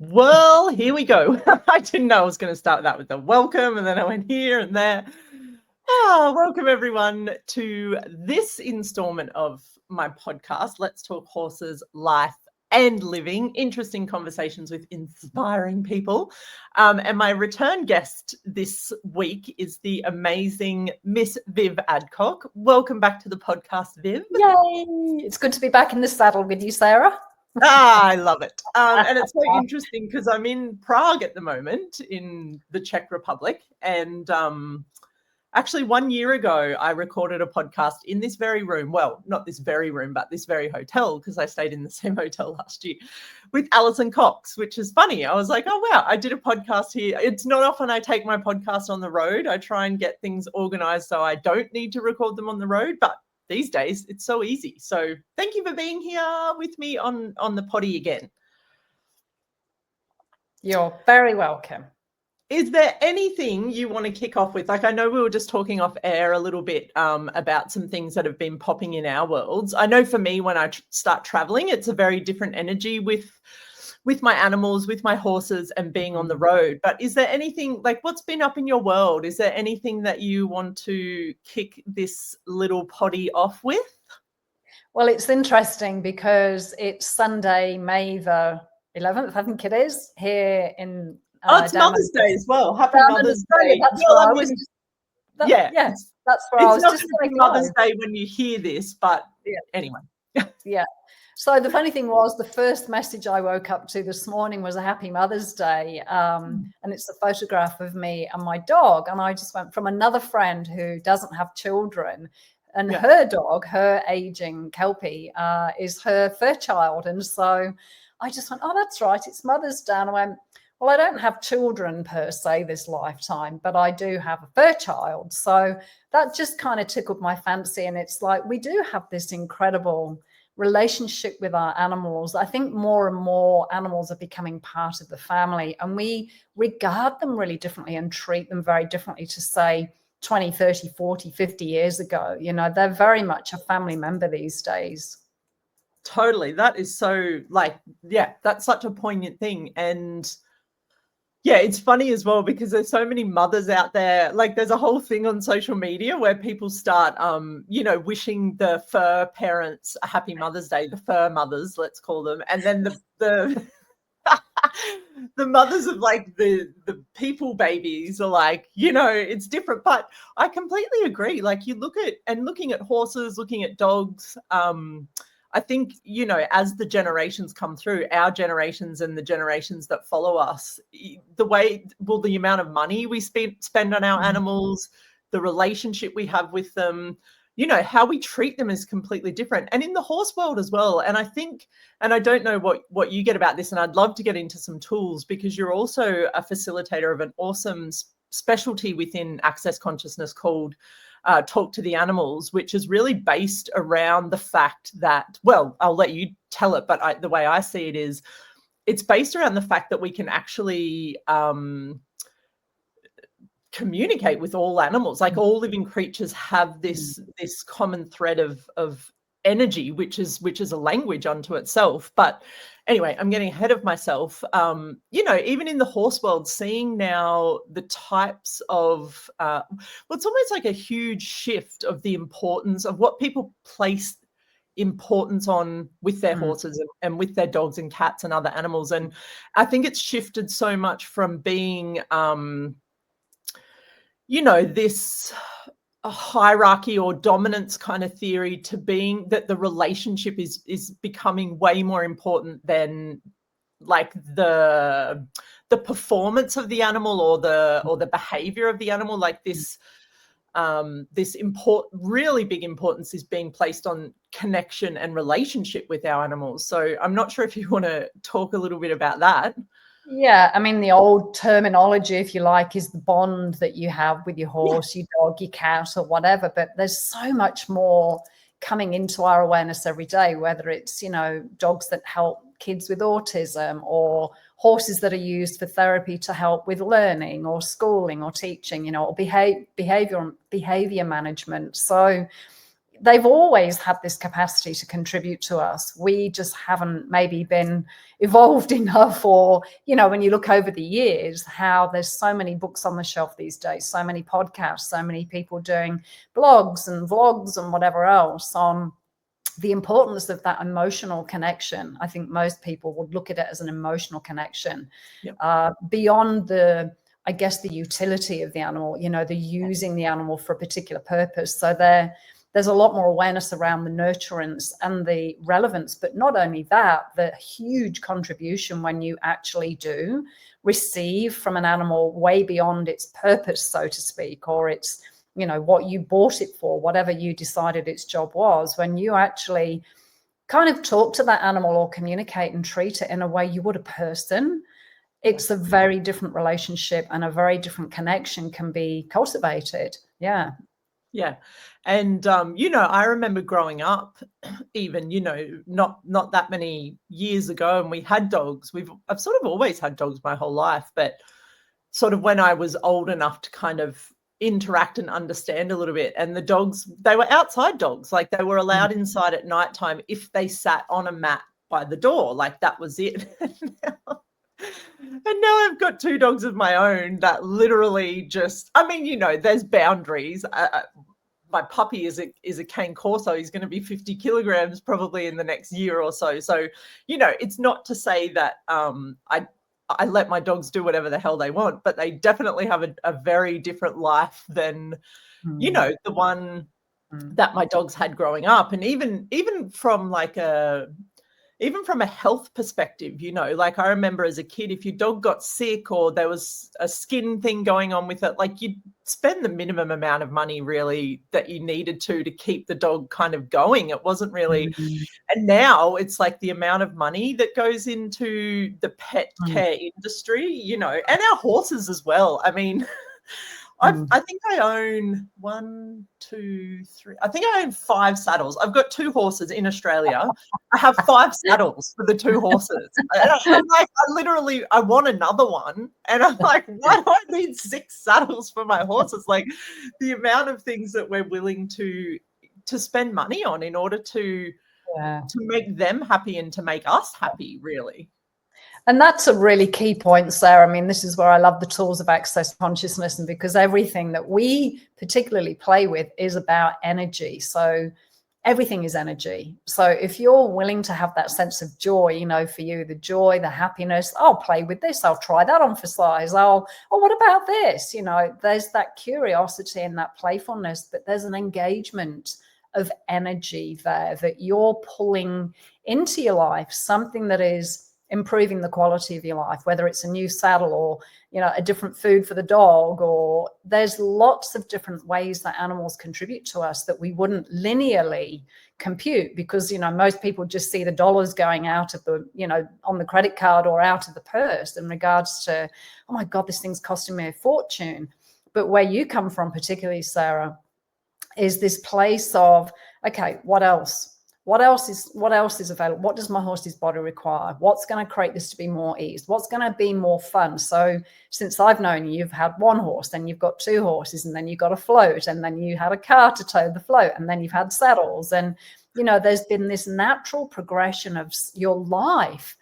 Well, here we go. I didn't know I was going to start that with the welcome, and then I went here and there. Welcome everyone to this installment of my podcast, Let's Talk Horses, Life and Living. Interesting conversations with inspiring people. And my return guest this week is the amazing Miss Viv Adcock. Welcome back to the podcast, Viv. Yay! It's good to be back in the saddle with you, Sarah. I love it. And it's so interesting because I'm in Prague at the moment in the Czech Republic. And actually 1 year ago, I recorded a podcast in this very room. Well, not this very room, but this very hotel, because I stayed in the same hotel last year with Alison Cox, which is funny. I was like, oh, wow, I did a podcast here. It's not often I take my podcast on the road. I try and get things organized so I don't need to record them on the road. But these days, it's so easy. So thank you for being here with me on the potty again. You're very welcome. Is there anything you want to kick off with? Like, I know we were just talking off air a little bit about some things that have been popping in our worlds. I know for me, when I start traveling, it's a very different energy with my animals, with my horses and being on the road. But is there anything, like, what's been up in your world? Is there anything that you want to kick this little potty off with? Well, it's interesting because it's Sunday, May the 11th, I think it is, here in it's Mother's Day as well. Happy Mother's Day. That's where I was that's where I was just going Mother's Day when you hear this, but anyway. Yeah. So the funny thing was, the first message I woke up to this morning was a happy Mother's Day. And it's a photograph of me and my dog. And I just went from another friend who doesn't have children, and her dog, her aging Kelpie, is her fur child. And so I just went, oh, that's right, it's Mother's Day. And I went, well, I don't have children per se this lifetime, but I do have a fur child. So that just kind of tickled my fancy. And it's like, we do have this incredible relationship with our animals. I think more and more animals are becoming part of the family, and we regard them really differently and treat them very differently to, say, 20, 30, 40, 50 years ago. You know, they're very much a family member these days. Totally. That is so, like, that's such a poignant thing. And yeah, it's funny as well because there's so many mothers out there. Like, there's a whole thing on social media where people start, wishing the fur parents a happy Mother's Day, the fur mothers, let's call them. And then the the mothers of, like, the people babies are like, it's different. But I completely agree. Like, you looking at horses, looking at dogs, I think, as the generations come through, our generations and the generations that follow us, the amount of money we spend on our animals, the relationship we have with them, how we treat them is completely different. And in the horse world as well. And I think, and I don't know what you get about this, and I'd love to get into some tools, because you're also a facilitator of an awesome specialty within Access Consciousness called Talk to the Animals, which is really based around the fact that, well, I'll let you tell it, but the way I see it is, it's based around the fact that we can actually communicate with all animals. Like, all living creatures have this common thread of energy, which is a language unto itself. But anyway, I'm getting ahead of myself. Even in the horse world, seeing now the types of, it's almost like a huge shift of the importance of what people place importance on with their horses and with their dogs and cats and other animals. And I think it's shifted so much from being, this a hierarchy or dominance kind of theory to being that the relationship is becoming way more important than, like, the performance of the animal or the behavior of the animal. Like, this really big importance is being placed on connection and relationship with our animals. So I'm not sure if you want to talk a little bit about that. Yeah, I mean, the old terminology, if you like, is the bond that you have with your horse, your dog, your cat, or whatever. But there's so much more coming into our awareness every day, whether it's, dogs that help kids with autism, or horses that are used for therapy to help with learning or schooling or teaching, or behavior management. So they've always had this capacity to contribute to us. We just haven't maybe been evolved enough, or, you know, when you look over the years, how there's so many books on the shelf these days, so many podcasts, so many people doing blogs and vlogs and whatever else on the importance of that emotional connection. I think most people would look at it as an emotional connection, beyond the, I guess, the utility of the animal, you know, the using the animal for a particular purpose. So there's a lot more awareness around the nurturance and the relevance, but not only that, the huge contribution when you actually do receive from an animal way beyond its purpose, so to speak, or its, you know, what you bought it for, whatever you decided its job was. When you actually kind of talk to that animal or communicate and treat it in a way you would a person, it's a very different relationship, and a very different connection can be cultivated. Yeah. And you know, I remember growing up, even, you know, not that many years ago, and we had dogs. I've sort of always had dogs my whole life, but sort of when I was old enough to kind of interact and understand a little bit, and the dogs, they were outside dogs, like they were allowed inside at nighttime if they sat on a mat by the door, like that was it. And now I've got 2 dogs of my own that literally just, I mean, you know, there's boundaries. My puppy is a cane corso. He's going to be 50 kilograms probably in the next year or so. So, you know, it's not to say that I let my dogs do whatever the hell they want, but they definitely have a very different life than, you know, the one that my dogs had growing up. And even from like even from a health perspective, you know, like I remember as a kid, if your dog got sick or there was a skin thing going on with it, like you'd spend the minimum amount of money really that you needed to keep the dog kind of going. It wasn't really, and now it's like the amount of money that goes into the pet care industry, you know, and our horses as well. I mean, I think I own 1, 2, 3. I think I own 5 saddles. I've got 2 horses in Australia. I have 5 saddles for the 2 horses. And I'm like, I want another one. And I'm like, why do I need 6 saddles for my horses? Like the amount of things that we're willing to spend money on in order to make them happy and to make us happy, really. And that's a really key point, Sarah. I mean, this is where I love the tools of access consciousness, and because everything that we particularly play with is about energy. So everything is energy. So if you're willing to have that sense of joy, you know, for you, the joy, the happiness, I'll play with this, I'll try that on for size. Oh, what about this? You know, there's that curiosity and that playfulness, but there's an engagement of energy there that you're pulling into your life, something that is improving the quality of your life, whether it's a new saddle or, you know, a different food for the dog, or there's lots of different ways that animals contribute to us that we wouldn't linearly compute, because, you know, most people just see the dollars going out of the, you know, on the credit card or out of the purse in regards to, oh my God, this thing's costing me a fortune. But where you come from, particularly, Sarah, is this place of, okay, what else? What else is available? What does my horse's body require? What's going to create this to be more ease? What's going to be more fun? So since I've known you, you've had 1 horse, then you've got 2 horses, and then you've got a float, and then you had a car to tow the float, and then you've had saddles. And, you know, there's been this natural progression of your life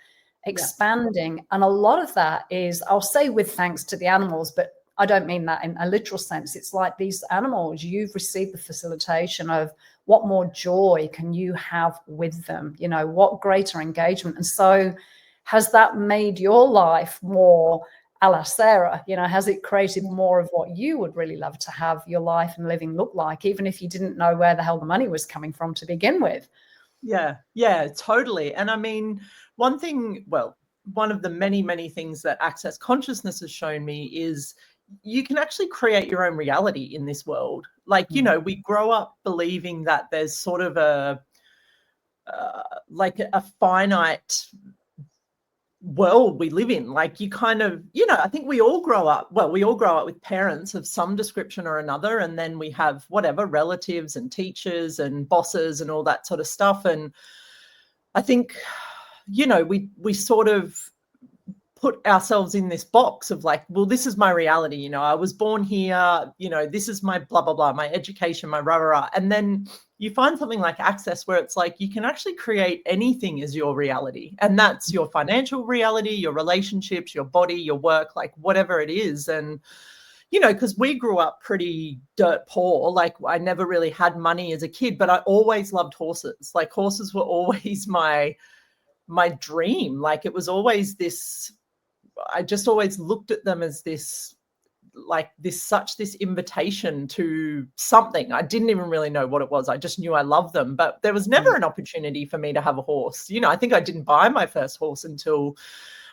expanding. And a lot of that is, I'll say with thanks to the animals, but I don't mean that in a literal sense. It's like these animals, you've received the facilitation of what more joy can you have with them? You know, what greater engagement. And so has that made your life more a la Sarah? You know, has it created more of what you would really love to have your life and living look like, even if you didn't know where the hell the money was coming from to begin with? Yeah, totally. And I mean, one of the many, many things that Access Consciousness has shown me is you can actually create your own reality in this world. Like, you know, we grow up believing that there's sort of like a finite world we live in. Like you kind of, you know, I think we all grow up with parents of some description or another. And then we have whatever relatives and teachers and bosses and all that sort of stuff. And I think, you know, we sort of put ourselves in this box of like, well, this is my reality. You know, I was born here, you know, this is my blah, blah, blah, my education, my rah, rah, rah. And then you find something like Access where it's like you can actually create anything as your reality. And that's your financial reality, your relationships, your body, your work, like whatever it is. And, you know, because we grew up pretty dirt poor. Like I never really had money as a kid, but I always loved horses. Like horses were always my dream. Like it was always this, I just always looked at them as this, like this invitation to something. I didn't even really know what it was. I just knew I loved them, but there was never an opportunity for me to have a horse. You know, I think I didn't buy my first horse until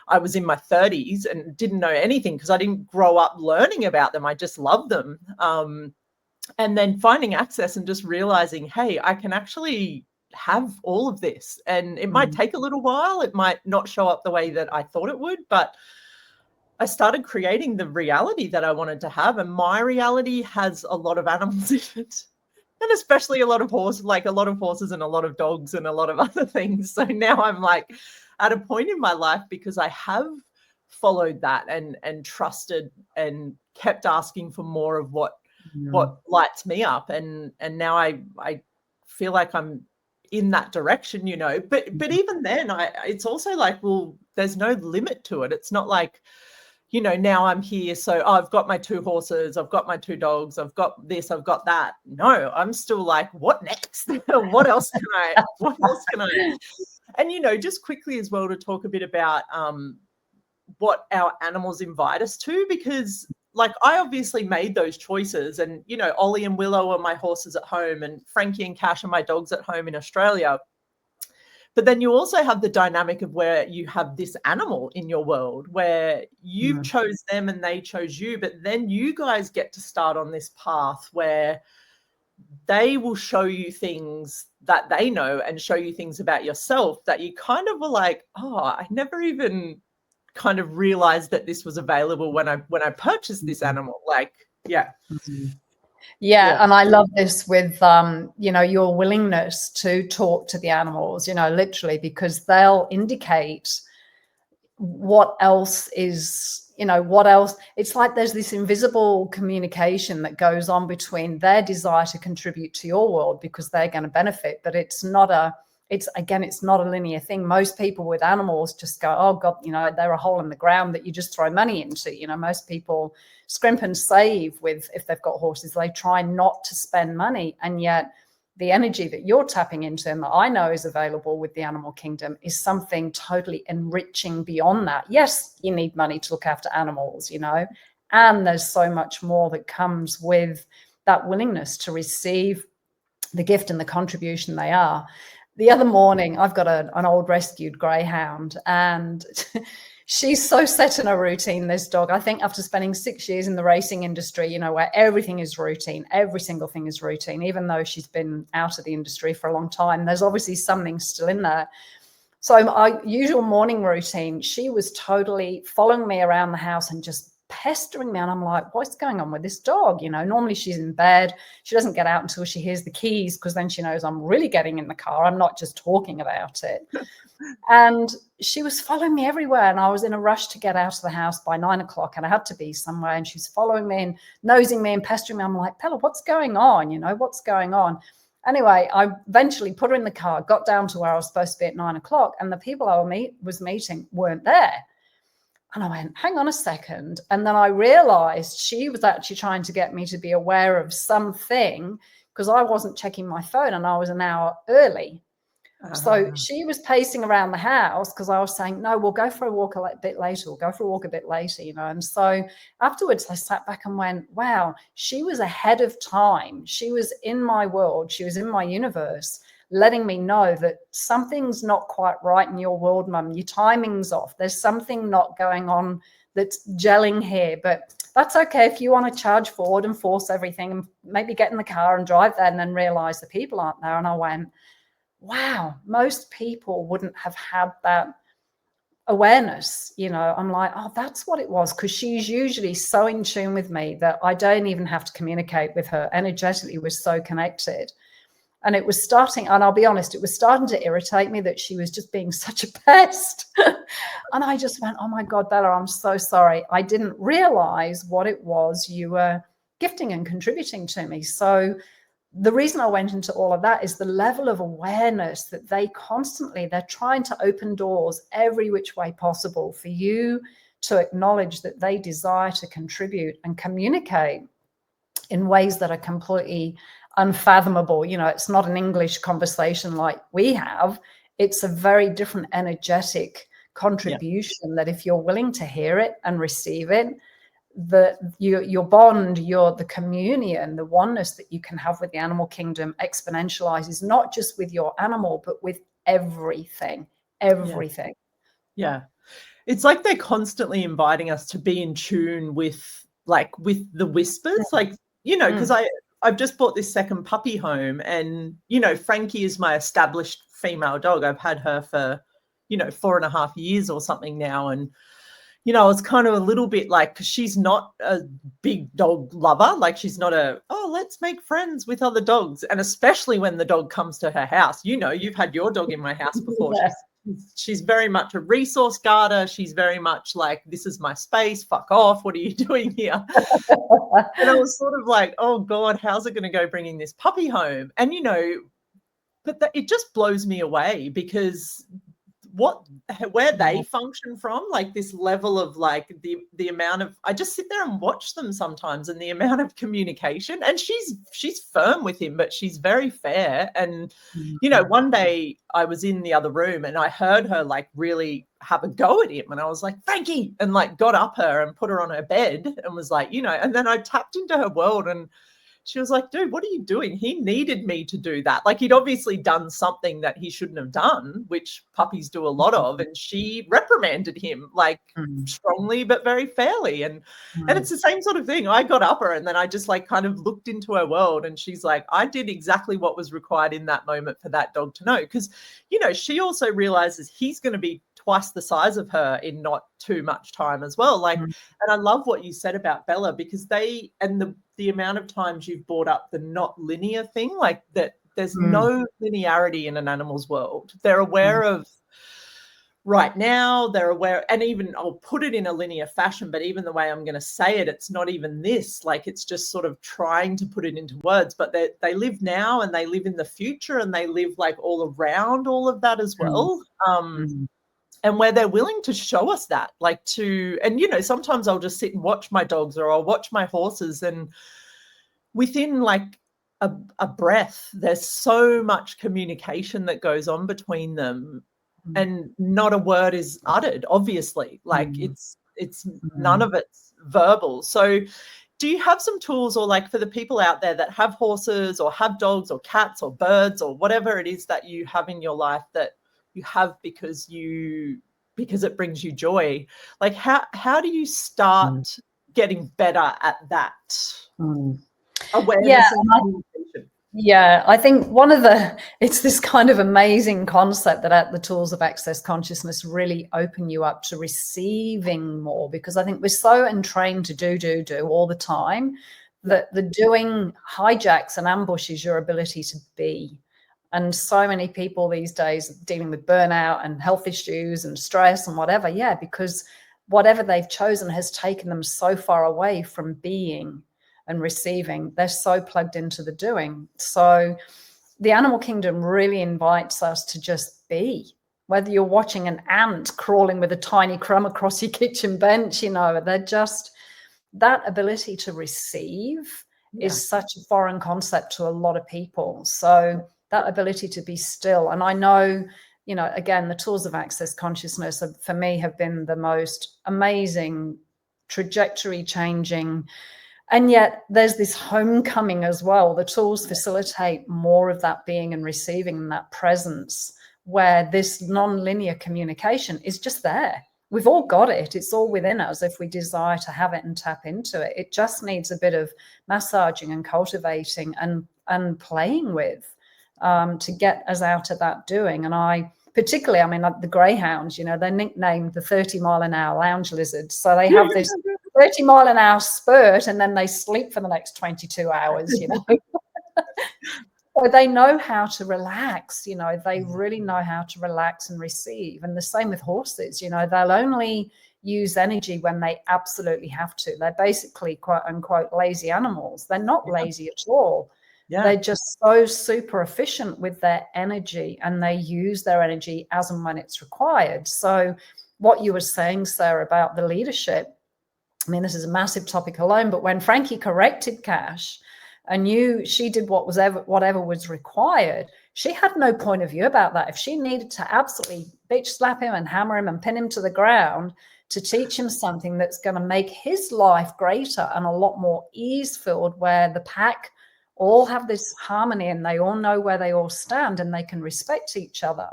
I was in my 30s and didn't know anything because I didn't grow up learning about them. I just loved them. And then finding Access and just realizing, hey, I can actually have all of this, and it might take a little while. It might not show up the way that I thought it would, but I started creating the reality that I wanted to have. And my reality has a lot of animals in it, and especially a lot of horses, like a lot of horses and a lot of dogs and a lot of other things. So now I'm like at a point in my life, because I have followed that and trusted and kept asking for more of what lights me up. And now I feel like I'm in that direction, you know, but even then it's also like, well, there's no limit to it. It's not like, you know, now I'm here, so I've got my 2 horses, I've got my 2 dogs, I've got this, I've got that. No, I'm still like, what next? What else can I? And, you know, just quickly as well to talk a bit about what our animals invite us to, because like I obviously made those choices, and, you know, Ollie and Willow are my horses at home, and Frankie and Cash are my dogs at home in Australia. But then you also have the dynamic of where you have this animal in your world where you chose them and they chose you, but then you guys get to start on this path where they will show you things that they know and show you things about yourself that you kind of were like, oh, I never even kind of realized that this was available when I purchased this animal. Like, yeah. Yeah, and I love this with, you know, your willingness to talk to the animals, you know, literally, because they'll indicate what else is, you know, what else. It's like there's this invisible communication that goes on between their desire to contribute to your world because they're going to benefit, but it's not a linear thing. Most people with animals just go, oh God, you know, they're a hole in the ground that you just throw money into. You know, most people scrimp and save with, if they've got horses, they try not to spend money. And yet the energy that you're tapping into and that I know is available with the animal kingdom is something totally enriching beyond that. Yes, you need money to look after animals, you know, and there's so much more that comes with that willingness to receive the gift and the contribution they are. The other morning, I've got an old rescued greyhound, and she's so set in a routine, this dog. I think after spending 6 years in the racing industry, you know, where everything is routine, every single thing is routine, even though she's been out of the industry for a long time, there's obviously something still in there. So my usual morning routine, she was totally following me around the house and just pestering me, and I'm like, what's going on with this dog? You know, normally she's in bed, she doesn't get out until she hears the keys, because then she knows I'm really getting in the car, I'm not just talking about it. And she was following me everywhere, and I was in a rush to get out of the house by 9 o'clock, and I had to be somewhere, and she's following me and nosing me and pestering me. I'm like, Pella, what's going on? You know, what's going on? Anyway, I eventually put her in the car, got down to where I was supposed to be at 9 o'clock, and the people I was meeting weren't there. And I went, hang on a second. And then I realized she was actually trying to get me to be aware of something, because I wasn't checking my phone and I was an hour early. So she was pacing around the house because I was saying, no, we'll go for a walk a bit later. We'll go for a walk a bit later, you know. And so afterwards I sat back and went, wow, she was ahead of time. She was in my world. She was in my universe, letting me know that something's not quite right in your world, Mum. Your timing's off. There's something not going on that's gelling here, but that's okay if you want to charge forward and force everything and maybe get in the car and drive there and then realize the people aren't there. And I went, wow, most people wouldn't have had that awareness. You know, I'm like, oh, that's what it was, because she's usually so in tune with me that I don't even have to communicate with her. Energetically, we're so connected. And it was starting, and I'll be honest, it was starting to irritate me that she was just being such a pest. And I just went, oh my God, Bella, I'm so sorry. I didn't realize what it was you were gifting and contributing to me. So the reason I went into all of that is the level of awareness that they're trying to open doors every which way possible for you to acknowledge that they desire to contribute and communicate in ways that are completely unfathomable. You know, it's not an English conversation like we have. It's a very different energetic contribution that if you're willing to hear it and receive it, your bond, the communion, the oneness that you can have with the animal kingdom exponentializes, not just with your animal, but with everything. Yeah. It's like they're constantly inviting us to be in tune with the whispers, like, you know, because I've just bought this second puppy home, and, you know, Frankie is my established female dog. I've had her for, you know, 4.5 years or something now. And, you know, it's kind of a little bit like, because she's not a big dog lover. Like, she's not let's make friends with other dogs. And especially when the dog comes to her house, you know, you've had your dog in my house before. Yeah. She's very much a resource guarder. She's very much like, this is my space. Fuck off. What are you doing here? And I was sort of like, oh God, how's it going to go bringing this puppy home? And, you know, but it just blows me away, because where they function from, like this level of like the amount of, I just sit there and watch them sometimes, and the amount of communication. And she's firm with him, but she's very fair. And you know, one day I was in the other room and I heard her like really have a go at him, and I was like, Frankie, and like got up her and put her on her bed and was like, you know, and then I tapped into her world, and she was like, dude, what are you doing? He needed me to do that. Like, he'd obviously done something that he shouldn't have done, which puppies do a lot of. And she reprimanded him like strongly, but very fairly. And it's the same sort of thing. I got up her, and then I just like kind of looked into her world, and she's like, I did exactly what was required in that moment for that dog to know. Because, you know, she also realizes he's going to be twice the size of her in not too much time as well. Like, and I love what you said about Bella, because the amount of times you've brought up the not linear thing, like that there's no linearity in an animal's world. They're aware of right now, they're aware, and even I'll put it in a linear fashion, but even the way I'm going to say it, it's not even this, like it's just sort of trying to put it into words, but they live now and they live in the future, and they live like all around all of that as well. And where they're willing to show us that, like and, you know, sometimes I'll just sit and watch my dogs, or I'll watch my horses, and within like a breath, there's so much communication that goes on between them, and not a word is uttered, obviously. Like it's none of it's verbal. So do you have some tools, or like for the people out there that have horses or have dogs or cats or birds or whatever it is that you have in your life that you have because it brings you joy, like how do you start getting better at that awareness and communication? Yeah, I think it's this kind of amazing concept that the tools of access consciousness really open you up to receiving more, because I think we're so entrained to do all the time that the doing hijacks and ambushes your ability to be. And so many people these days dealing with burnout and health issues and stress and whatever. Yeah, because whatever they've chosen has taken them so far away from being and receiving. They're so plugged into the doing. So the animal kingdom really invites us to just be. Whether you're watching an ant crawling with a tiny crumb across your kitchen bench, you know, they're just, that ability to receive is such a foreign concept to a lot of people. So that ability to be still. And I know, you know, again, the tools of access consciousness for me have been the most amazing, trajectory changing. And yet there's this homecoming as well. The tools facilitate more of that being and receiving, and that presence, where this non-linear communication is just there. We've all got it. It's all within us if we desire to have it and tap into it. It just needs a bit of massaging and cultivating and playing with. To get us out of that doing. And particularly, I mean, like the greyhounds, you know, they're nicknamed the 30-mile-an-hour lounge lizards. So they have this 30-mile-an-hour spurt, and then they sleep for the next 22 hours, you know. So they know how to relax, you know, they really know how to relax and receive. And the same with horses, you know, they'll only use energy when they absolutely have to. They're basically, quote unquote, lazy animals. They're not lazy at all. They're just so super efficient with their energy, and they use their energy as and when it's required. So what you were saying, Sarah, about the leadership, I mean, this is a massive topic alone, but when Frankie corrected Cash and she did whatever was required, she had no point of view about that. If she needed to absolutely bitch slap him and hammer him and pin him to the ground to teach him something that's going to make his life greater and a lot more ease-filled, where the pack all have this harmony and they all know where they all stand and they can respect each other.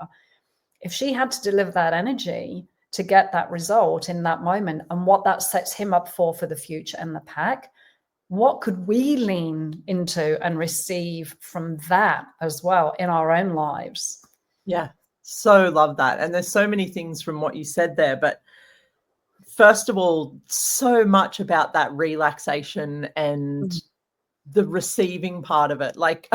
If she had to deliver that energy to get that result in that moment, and what that sets him up for the future and the pack, what could we lean into and receive from that as well in our own lives? Yeah, so love that. And there's so many things from what you said there, but first of all, so much about that relaxation and the receiving part of it. Like,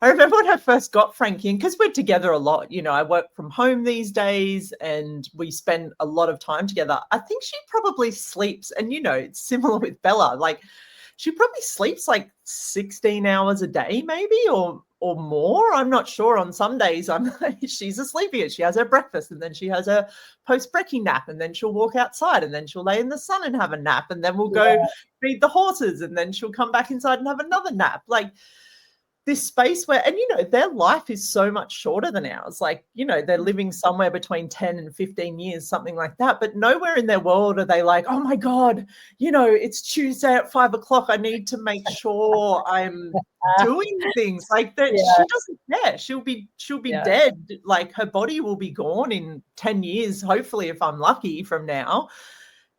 I remember when I first got Frankie, and because we're together a lot, you know, I work from home these days and we spend a lot of time together. I think she probably sleeps, and, you know, it's similar with Bella, like she probably sleeps like 16 hours a day, maybe, or more. I'm not sure. On some days she's a sleepier. She has her breakfast and then she has her post-brekkie nap, and then she'll walk outside and then she'll lay in the sun and have a nap, and then we'll go feed the horses, and then she'll come back inside and have another nap. Like, this space where, and, you know, their life is so much shorter than ours. Like, you know, they're living somewhere between 10 and 15 years, something like that. But nowhere in their world are they like, oh my God, you know, it's Tuesday at 5 o'clock. I need to make sure I'm doing things like that. She doesn't care. She'll be dead. Like, her body will be gone in 10 years, hopefully, if I'm lucky, from now.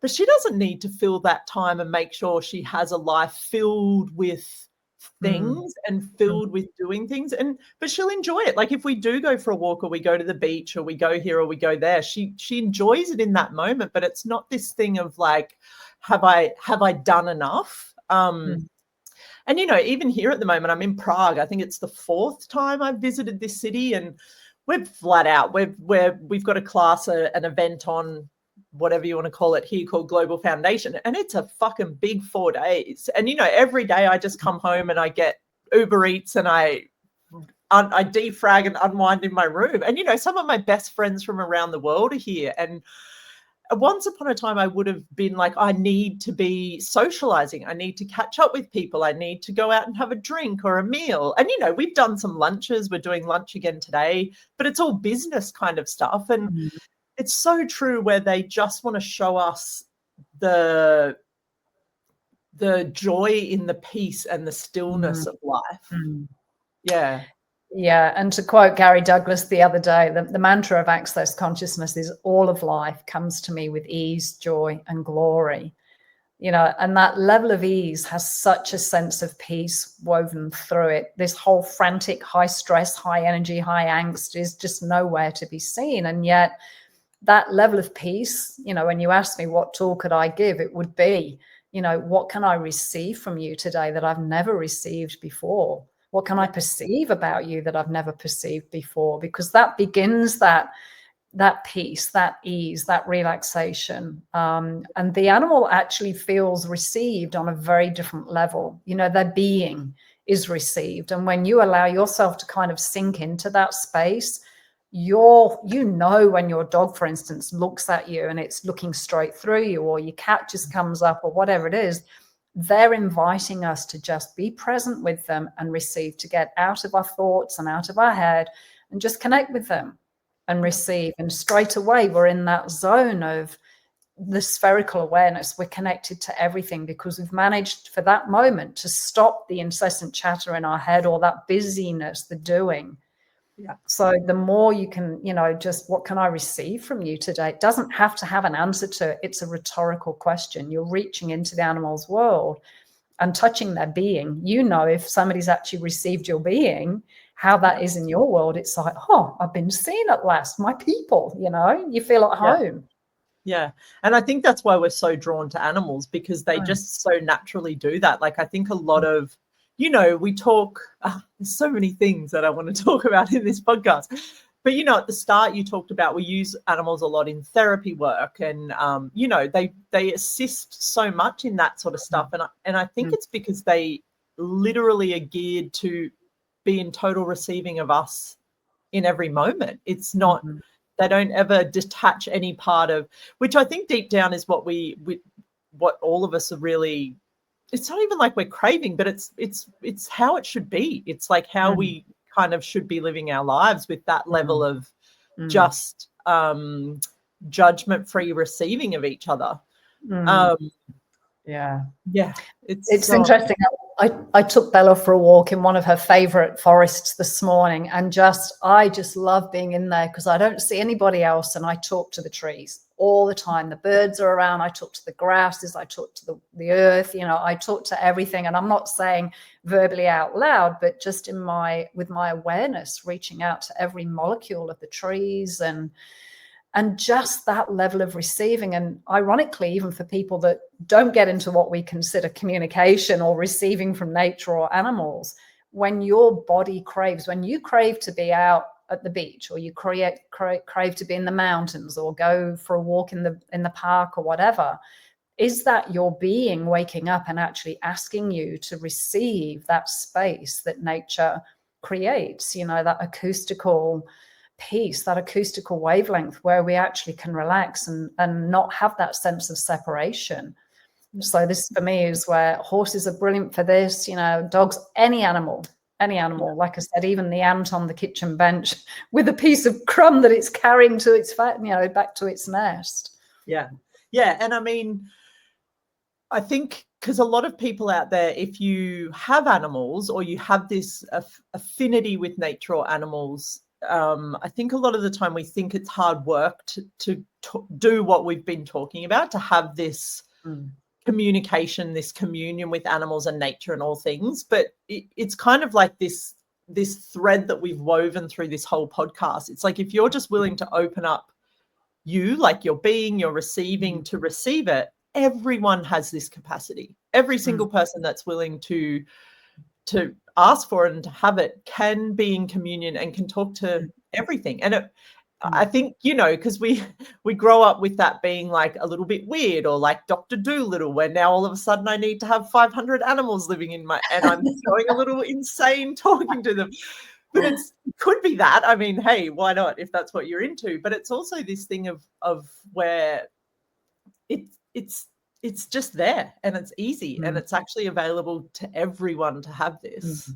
But she doesn't need to fill that time and make sure she has a life filled with things and filled with doing things, but she'll enjoy it. Like, if we do go for a walk, or we go to the beach, or we go here or we go there, she enjoys it in that moment. But it's not this thing of like, have I done enough? And, you know, even here at the moment, I'm in Prague. I think it's the 4th time I've visited this city, and we're flat out. We've got a class, an event on, whatever you want to call it here, called Global Foundation, and it's a fucking big 4 days. And, you know, every day I just come home and I get Uber Eats and I defrag and unwind in my room. And, you know, some of my best friends from around the world are here. And once upon a time, I would have been like, I need to be socializing. I need to catch up with people. I need to go out and have a drink or a meal. And, you know, we've done some lunches. We're doing lunch again today, but it's all business kind of stuff. And it's so true, where they just want to show us the joy in the peace and the stillness of life. Yeah. Yeah. And to quote Gary Douglas the other day, the mantra of Access Consciousness is, all of life comes to me with ease, joy, and glory. You know, and that level of ease has such a sense of peace woven through it. This whole frantic, high stress, high energy, high angst is just nowhere to be seen. And yet that level of peace, you know, when you ask me what tool could I give, it would be, you know, what can I receive from you today that I've never received before? What can I perceive about you that I've never perceived before? Because that begins that peace, that ease, that relaxation. And the animal actually feels received on a very different level. You know, their being is received. And when you allow yourself to kind of sink into that space, you know, when your dog, for instance, looks at you and it's looking straight through you, or your cat just comes up, or whatever it is, they're inviting us to just be present with them and receive, to get out of our thoughts and out of our head and just connect with them and receive. And straight away, we're in that zone of the spherical awareness. We're connected to everything because we've managed for that moment to stop the incessant chatter in our head, or that busyness, the doing. Yeah. So the more you can, you know, just what can I receive from you today? It doesn't have to have an answer to it. It's a rhetorical question. You're reaching into the animal's world and touching their being. You know, if somebody's actually received your being, how that is in your world. It's like, oh, I've been seen at last, my people, you know, you feel at home. Yeah. And I think that's why we're so drawn to animals, because they just so naturally do that. Like, I think a lot of, you know, we talk, there's so many things that I want to talk about in this podcast. But, you know, at the start you talked about, we use animals a lot in therapy work, and, you know, they assist so much in that sort of stuff. And I think it's because they literally are geared to be in total receiving of us in every moment. It's not, they don't ever detach any part of, which I think deep down is what what all of us are really, it's not even like we're craving, but it's how it should be. It's like how we kind of should be living our lives, with that level of just judgment-free receiving of each other. Yeah. It's so interesting. I took Bella for a walk in one of her favorite forests this morning, and I just love being in there because I don't see anybody else, and I talk to the trees all the time. The birds are around. I talk to the grasses. I talk to the earth. I talk to everything, and I'm not saying verbally out loud, but just with my awareness, reaching out to every molecule of the trees, and just that level of receiving. And ironically, even for people that don't get into what we consider communication or receiving from nature or animals, when your body craves, when you crave to be out at the beach, or you crave to be in the mountains, or go for a walk in the park or whatever, is that your being waking up and actually asking you to receive that space that nature creates, that acoustical peace, that acoustical wavelength where we actually can relax and not have that sense of separation. So this for me is where horses are brilliant for this, dogs, any animal, like I said, even the ant on the kitchen bench with a piece of crumb that it's carrying to its back to its nest. And I mean, I think because a lot of people out there, if you have animals or you have this affinity with nature or animals, I think a lot of the time we think it's hard work to do what we've been talking about, to have this communication, this communion with animals and nature and all things. But it's kind of like this thread that we've woven through this whole podcast. It's like, if you're just willing to open up like your being, your receiving, to receive it, everyone has this capacity. Every single person that's willing to ask for it and to have it can be in communion and can talk to everything. And I think, because we grow up with that being like a little bit weird, or like Dr. Dolittle, where now all of a sudden I need to have 500 animals living in and I'm going a little insane talking to them. But it could be that. I mean, hey, why not, if that's what you're into? But it's also this thing of where it's just there, and it's easy, and it's actually available to everyone to have this.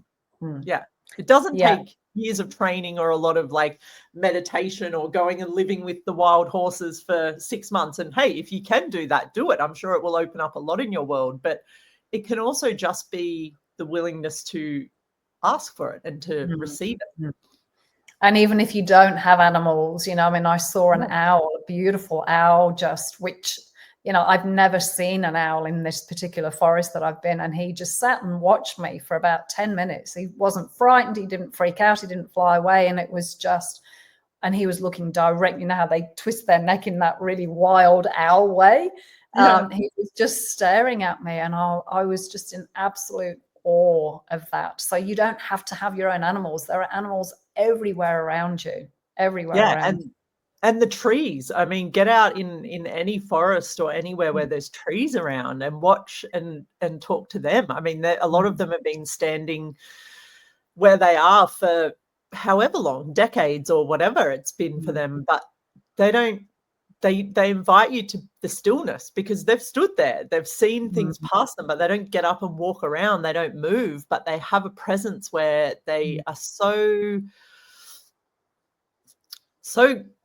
It doesn't take years of training or a lot of like meditation or going and living with the wild horses for 6 months. And hey, if you can do that, do it. I'm sure it will open up a lot in your world. But it can also just be the willingness to ask for it and to receive it. And even if you don't have animals, I saw an owl, a beautiful owl, which I've never seen an owl in this particular forest that I've been, and he just sat and watched me for about 10 minutes. He wasn't frightened. He didn't freak out. He didn't fly away. And it was and he was looking direct, how they twist their neck in that really wild owl way. He was just staring at me, and I was just in absolute awe of that. So you don't have to have your own animals. There are animals everywhere around you, And the trees. I mean, get out in any forest or anywhere where there's trees around and watch and talk to them. I mean, a lot of them have been standing where they are for however long, decades or whatever it's been for them, but they invite you to the stillness because they've stood there. They've seen things past them, but they don't get up and walk around. They don't move, but they have a presence where they are so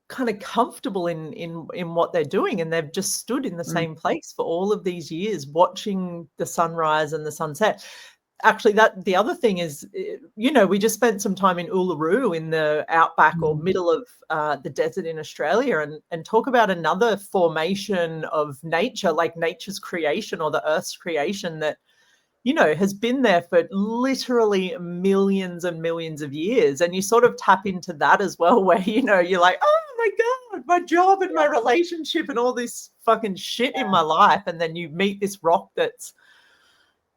kind of comfortable in what they're doing, and they've just stood in the same place for all of these years watching the sunrise and the sunset. Actually, the other thing is, we just spent some time in Uluru in the outback or middle of the desert in Australia, and talk about another formation of nature, like nature's creation or the earth's creation that has been there for literally millions and millions of years. And you sort of tap into that as well, where, you're like, oh my God, my job and my relationship and all this fucking shit in my life. And then you meet this rock that's,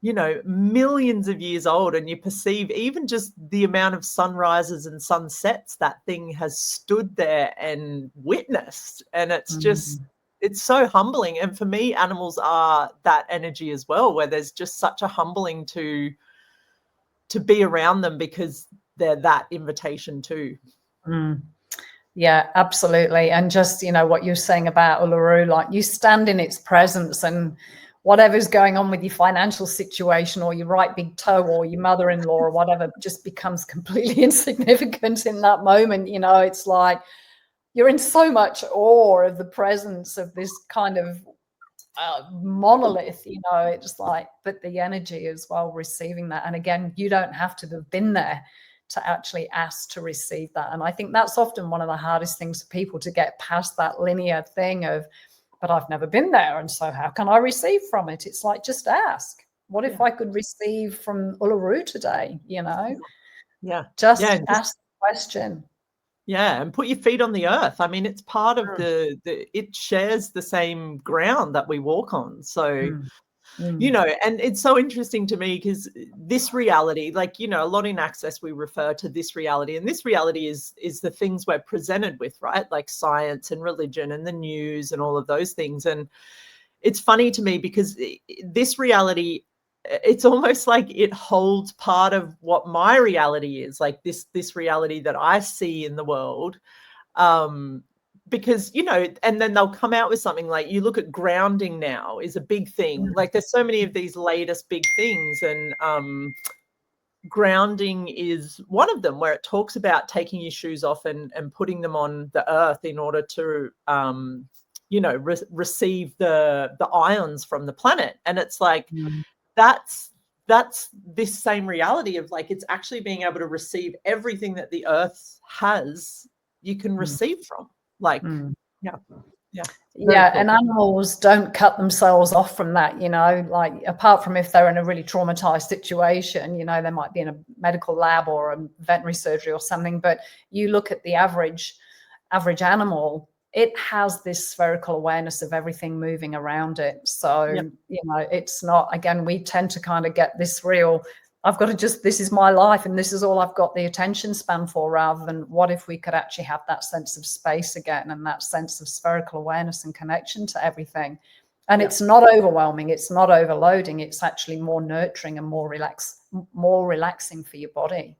millions of years old, and you perceive even just the amount of sunrises and sunsets that thing has stood there and witnessed. And it's just, it's so humbling. And for me, animals are that energy as well, where there's just such a humbling to to be around them because they're that invitation too. Yeah, absolutely. And just, you know, what you're saying about Uluru, like you stand in its presence and whatever's going on with your financial situation or your right big toe or your mother-in-law or whatever just becomes completely insignificant in that moment. You know, it's like you're in so much awe of the presence of this kind of monolith, you know. It's like, but the energy as well, receiving that. And again, you don't have to have been there to actually ask to receive that. And I think that's often one of the hardest things for people, to get past that linear thing of, but I've never been there, and so how can I receive from it? It's like, just ask. What if I could receive from Uluru today? You know, just ask the question. Yeah, and put your feet on the earth. I mean, it's part of it shares the same ground that we walk on. So, you know, and it's so interesting to me because this reality, like, you know, a lot in Access, we refer to this reality, and this reality is the things we're presented with, right? Like science and religion and the news and all of those things. And it's funny to me because this reality, it's almost like it holds part of what my reality is, like this reality that I see in the world. Because, you know, and then they'll come out with something like, you look at grounding now is a big thing. Like there's so many of these latest big things, and grounding is one of them, where it talks about taking your shoes off and putting them on the earth in order to, you know, receive the ions from the planet. And it's like, that's this same reality of like, it's actually being able to receive everything that the earth has, you can receive from. Like, yeah. Cool. And animals don't cut themselves off from that, you know, like apart from if they're in a really traumatized situation, you know, they might be in a medical lab or a veterinary surgery or something. But you look at the average animal, it has this spherical awareness of everything moving around it. So, you know, it's not, again, we tend to kind of get this real, I've got to just, this is my life and this is all I've got the attention span for, rather than what if we could actually have that sense of space again and that sense of spherical awareness and connection to everything. And it's not overwhelming, it's not overloading, it's actually more nurturing and more relaxing for your body.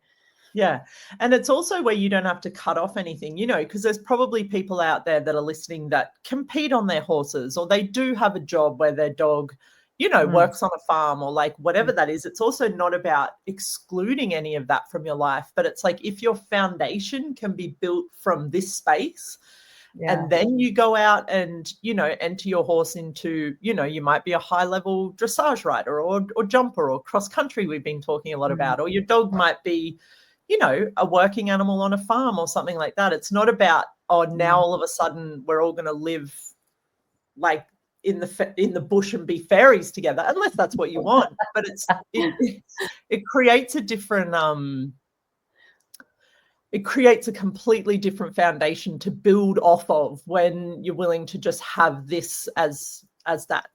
Yeah. And it's also where you don't have to cut off anything, you know, because there's probably people out there that are listening that compete on their horses, or they do have a job where their dog, you know, works on a farm, or like whatever that is. It's also not about excluding any of that from your life, but it's like, if your foundation can be built from this space, and then you go out and, you know, enter your horse into, you know, you might be a high level dressage rider or jumper or cross country we've been talking a lot about, or your dog might be, you know, a working animal on a farm or something like that. It's not about, oh, now all of a sudden we're all going to live like in the bush and be fairies together, unless that's what you want. But it creates a different it creates a completely different foundation to build off of when you're willing to just have this as that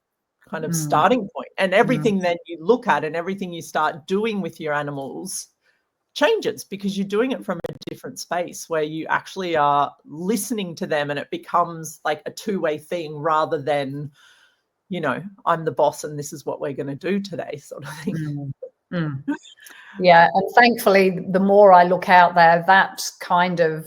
kind of starting point. And everything then you look at and everything you start doing with your animals changes, because you're doing it from a different space where you actually are listening to them, and it becomes like a two-way thing rather than, you know, I'm the boss and this is what we're going to do today sort of thing. Yeah, and thankfully, the more I look out there, that kind of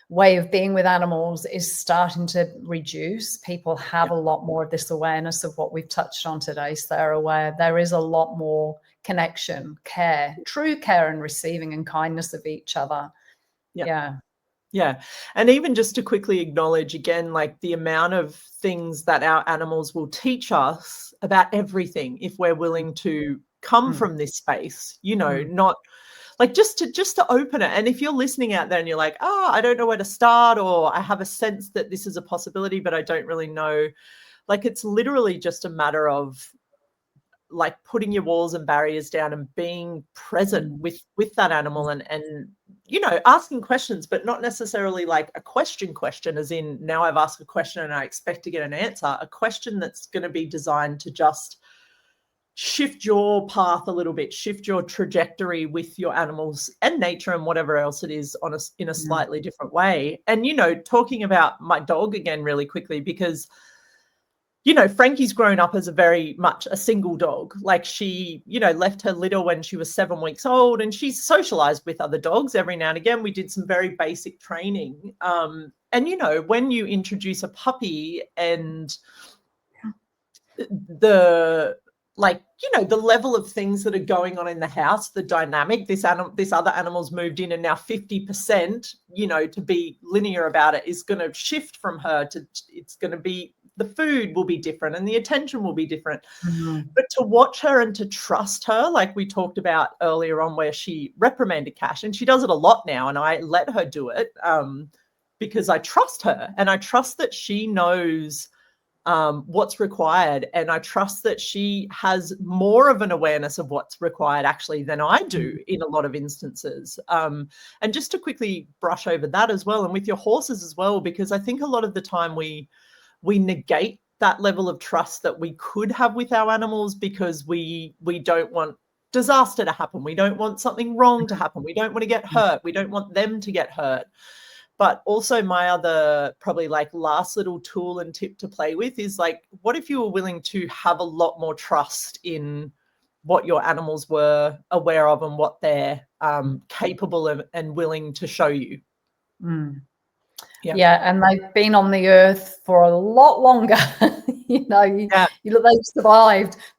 way of being with animals is starting to reduce. People have a lot more of this awareness of what we've touched on today, Sarah, where there is a lot more connection, care, true care and receiving and kindness of each other. Yeah. And even just to quickly acknowledge again, like the amount of things that our animals will teach us about everything, if we're willing to come from this space, you know, not like just to open it. And if you're listening out there and you're like, oh, I don't know where to start, or I have a sense that this is a possibility, but I don't really know, like, it's literally just a matter of like putting your walls and barriers down and being present with that animal, and you know, asking questions, but not necessarily like a question as in, now I've asked a question and I expect to get an answer. A question that's going to be designed to just shift your path a little bit, shift your trajectory with your animals and nature and whatever else it is in a slightly different way. And, you know, talking about my dog again really quickly, because you know, Frankie's grown up as a very much a single dog. Like she, you know, left her litter when she was 7 weeks old, and she's socialized with other dogs every now and again. We did some very basic training. And, you know, when you introduce a puppy and the, like, you know, the level of things that are going on in the house, the dynamic, this other animal's moved in, and now 50%, you know, to be linear about it, is going to shift from her to, it's going to be, the food will be different and the attention will be different. But to watch her and to trust her, like we talked about earlier on, where she reprimanded Cash, and she does it a lot now, and I let her do it because I trust her, and I trust that she knows what's required, and I trust that she has more of an awareness of what's required actually than I do in a lot of instances. And just to quickly brush over that as well, and with your horses as well, because I think a lot of the time we negate that level of trust that we could have with our animals, because we don't want disaster to happen. We don't want something wrong to happen. We don't want to get hurt. We don't want them to get hurt. But also my other probably like last little tool and tip to play with is like, what if you were willing to have a lot more trust in what your animals were aware of and what they're capable of and willing to show you? Yeah, and they've been on the earth for a lot longer. You know, you look,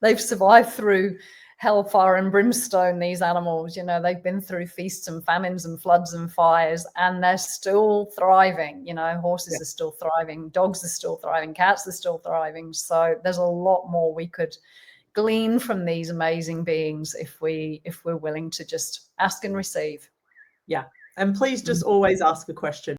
they've survived through hellfire and brimstone, these animals. You know, they've been through feasts and famines and floods and fires, and they're still thriving. You know, horses are still thriving, dogs are still thriving, cats are still thriving. So there's a lot more we could glean from these amazing beings if we're willing to just ask and receive. Yeah, and please just always ask a question.